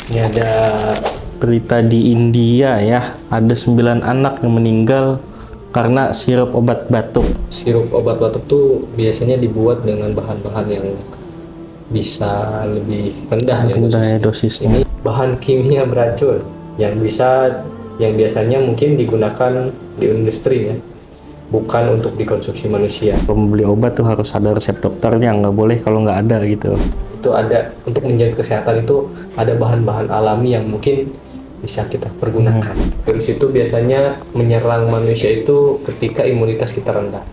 Ini ada berita di India ya, ada 9 anak yang meninggal karena sirup obat batuk. Sirup obat batuk tuh biasanya dibuat dengan bahan-bahan yang bisa lebih rendah ya dosisnya. Ini bahan kimia beracun yang biasanya mungkin digunakan di industri ya, bukan untuk dikonsumsi manusia. Kalau membeli obat tuh harus ada resep dokternya, nggak boleh kalau nggak ada gitu. Itu ada untuk menjaga kesehatan, itu ada bahan-bahan alami yang mungkin bisa kita pergunakan. Virus itu biasanya menyerang manusia itu ketika imunitas kita rendah.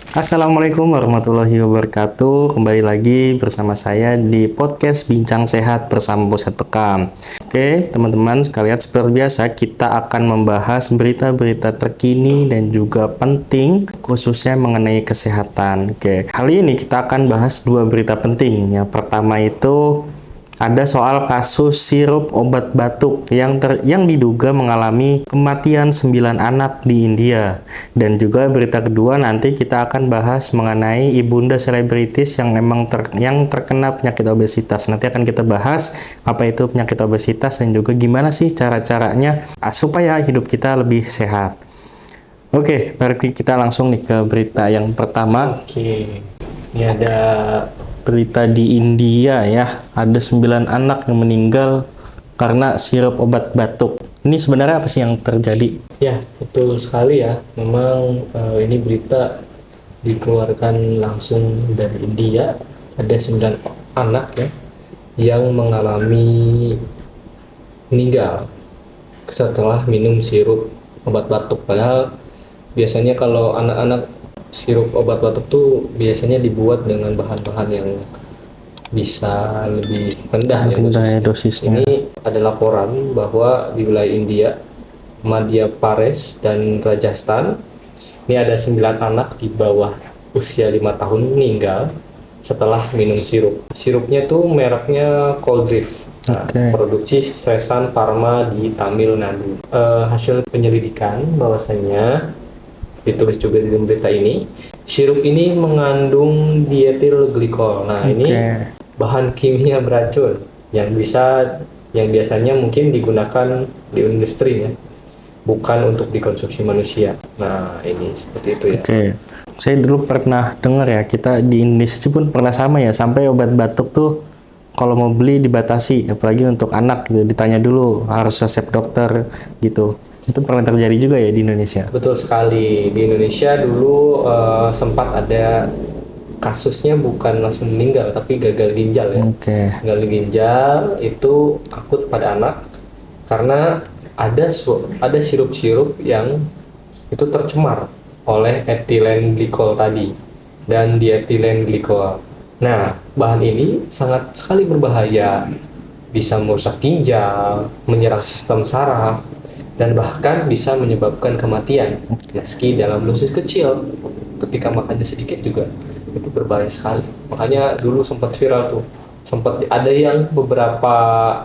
Assalamualaikum warahmatullahi wabarakatuh. Kembali lagi bersama saya di podcast Bincang Sehat bersama Pusat Bekam. Oke, teman-teman sekalian, seperti biasa kita akan membahas berita-berita terkini dan juga penting khususnya mengenai kesehatan. Oke, kali ini kita akan bahas 2 berita penting. Yang pertama itu ada soal kasus sirup obat batuk yang diduga mengalami kematian 9 anak di India. Dan juga berita kedua nanti kita akan bahas mengenai ibunda selebritis yang terkena penyakit obesitas. Nanti akan kita bahas apa itu penyakit obesitas dan juga gimana sih cara-caranya supaya hidup kita lebih sehat. Oke, mari kita langsung nih ke berita yang pertama. Oke, ini ada berita di India ya, ada 9 anak yang meninggal karena sirup obat batuk. Ini sebenarnya apa sih yang terjadi? Ya, betul sekali ya. Memang ini berita dikeluarkan langsung dari India. Ada 9 anak ya yang mengalami meninggal setelah minum sirup obat batuk. Padahal biasanya kalau anak-anak sirup obat batuk tuh biasanya dibuat dengan bahan-bahan yang bisa lebih rendah ya dosisnya. Ini ada laporan bahwa di wilayah India, Madhya Pradesh dan Rajasthan, ini ada 9 anak di bawah usia 5 tahun meninggal setelah minum sirup. Sirupnya tuh mereknya Coldriff. Nah, produksi Sesan Pharma di Tamil Nadu. Hasil penyelidikan bahwasanya ditulis juga di berita ini, sirup ini mengandung dietil glikol. Nah, ini bahan kimia beracun yang biasanya mungkin digunakan di industri ya, bukan untuk dikonsumsi manusia. Nah, ini seperti itu ya. Saya dulu pernah dengar ya, kita di Indonesia pun pernah sama ya, sampai obat batuk tuh kalau mau beli dibatasi, apalagi untuk anak gitu, ditanya dulu harus resep dokter gitu. Itu pernah terjadi juga ya di Indonesia? Betul sekali. Di Indonesia dulu sempat ada kasusnya, bukan langsung meninggal, tapi gagal ginjal ya. Gagal ginjal itu akut pada anak karena ada sirup-sirup yang itu tercemar oleh etilen glikol tadi dan dietilen glikol. Nah, bahan ini sangat sekali berbahaya, bisa merusak ginjal, menyerang sistem saraf, dan bahkan bisa menyebabkan kematian meski dalam dosis kecil. Ketika makannya sedikit juga itu berbahaya sekali. Makanya dulu sempat viral tuh, sempat ada yang beberapa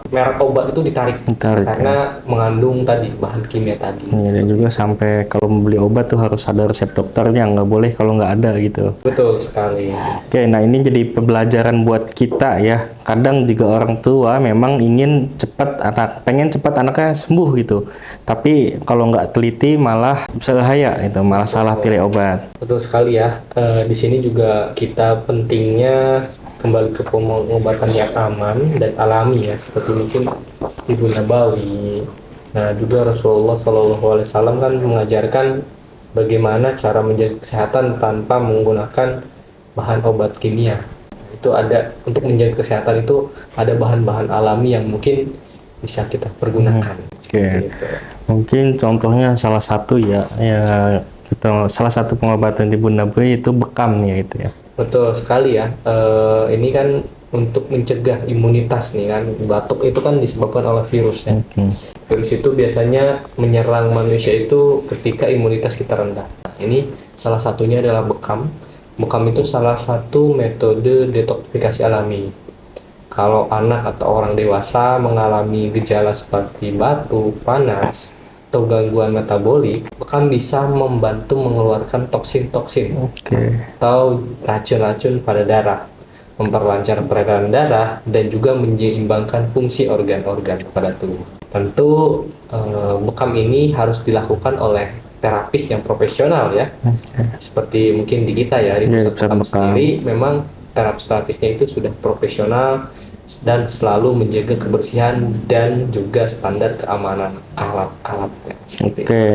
merek obat itu ditarik karena mengandung tadi bahan kimia tadi. Ya, dan juga sampai kalau membeli obat tuh harus ada resep dokternya, nggak boleh kalau nggak ada gitu. Betul sekali. Oke, nah ini jadi pembelajaran buat kita ya. Kadang juga orang tua memang pengen cepat anaknya sembuh gitu. Tapi kalau nggak teliti malah bisa bahaya itu, malah salah pilih obat. Betul sekali ya. Di sini juga kita pentingnya kembali ke pengobatan yang aman dan alami ya, seperti mungkin Ibu Nabawi. Nah, juga Rasulullah SAW kan mengajarkan bagaimana cara menjaga kesehatan tanpa menggunakan bahan obat kimia. Itu ada untuk menjaga kesehatan, itu ada bahan-bahan alami yang mungkin bisa kita pergunakan. Gitu. Mungkin contohnya salah satu salah satu pengobatan Ibu Nabawi itu bekam ya itu ya. Betul sekali ya. Ini kan untuk mencegah imunitas nih kan. Batuk itu kan disebabkan oleh virus ya. Virus itu biasanya menyerang manusia itu ketika imunitas kita rendah. Nah, ini salah satunya adalah bekam. Bekam itu salah satu metode detoksifikasi alami. Kalau anak atau orang dewasa mengalami gejala seperti batuk, panas, atau gangguan metabolik, bekam bisa membantu mengeluarkan toksin-toksin atau racun-racun pada darah, memperlancar peredaran darah, dan juga menyeimbangkan fungsi organ-organ pada tubuh. Tentu bekam ini harus dilakukan oleh terapis yang profesional ya, seperti mungkin di kita ya, di pusat bekam sendiri memang terapis-terapisnya itu sudah profesional dan selalu menjaga kebersihan dan juga standar keamanan alat-alatnya.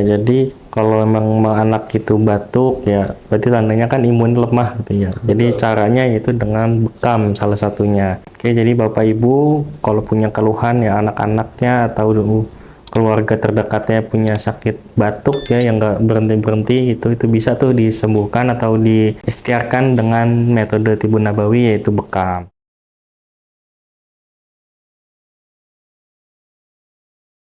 Jadi kalau memang anak itu batuk ya, berarti tandanya kan imun lemah gitu ya. Jadi caranya itu dengan bekam salah satunya. Jadi Bapak Ibu kalau punya keluhan ya, anak-anaknya atau keluarga terdekatnya punya sakit batuk ya yang nggak berhenti-berhenti itu bisa tuh disembuhkan atau diikhtiarkan dengan metode Tibun Nabawi, yaitu bekam.